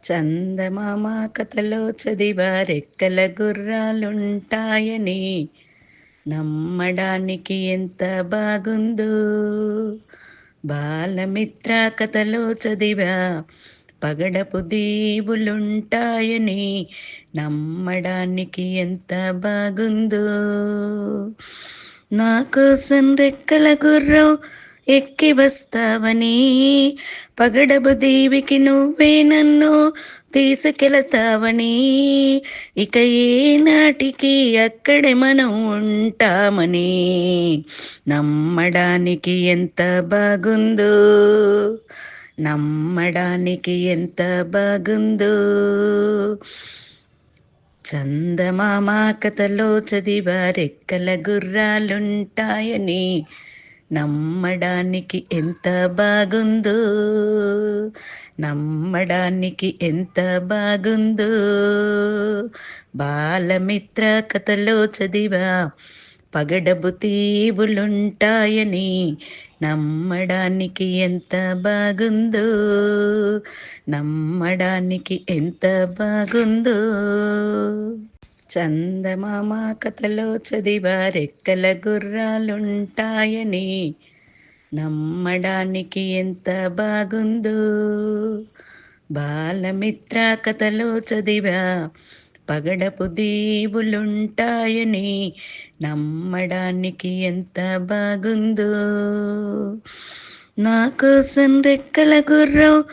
చందమామ కథలో చదివా రెక్కల గుర్రాలుంటాయని నమ్మడానికి ఎంత బాగుందో. బాలమిత్ర కథలో చదివా పగడపు దీవులుంటాయని నమ్మడానికి ఎంత బాగుందో. నా కోసం రెక్కల గుర్రం ఎక్కి వస్తావని పగడపు దీవికి నువ్వే నన్ను తీసుకెళతావని ఇక ఏనాటికి అక్కడే మనం ఉంటామని నమ్మడానికి ఎంత బాగుందో. నమ్మడానికి ఎంత బాగుందో. చందమామ కథలో చదివా రెక్కల గుర్రాలుంటాయని నమ్మడానికి ఎంత బాగుందో. నమ్మడానికి ఎంత బాగుందో. బాలమిత్ర కథలో చదివా పగడపు తీవులుంటాయని నమ్మడానికి ఎంత బాగుందో. నమ్మడానికి ఎంత బాగుందో. చందమామ కథలో చదివా రెక్కల గుర్రాలుంటాయని నమ్మడానికి ఎంత బాగుందో. బాలమిత్ర కథలో చదివా పగడపు దీవులుంటాయని నమ్మడానికి ఎంత బాగుందో. నా కోసం రెక్కల గుర్రం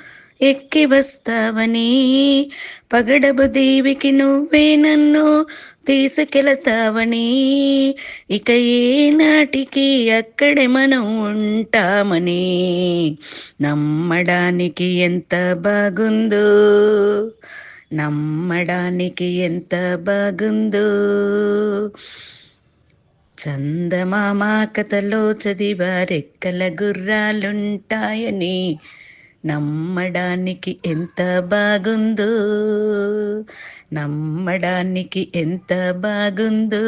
ఎక్కి వస్తావని పగడపు దీవికి నువ్వే నన్ను తీసుకెళతావని ఇక ఏనాటికి అక్కడే మనం ఉంటామని నమ్మడానికి ఎంత బాగుందో. నమ్మడానికి ఎంత బాగుందో. చందమామ కథలో చదివా రెక్కల గుర్రాలుంటాయని నమ్మడానికి ఎంత బాగుందో. నమ్మడానికి ఎంత బాగుందో.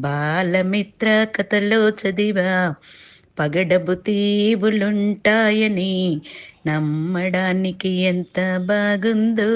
బాలమిత్ర కథలో చదివా పగడపు తీవులుంటాయని నమ్మడానికి ఎంత బాగుందో.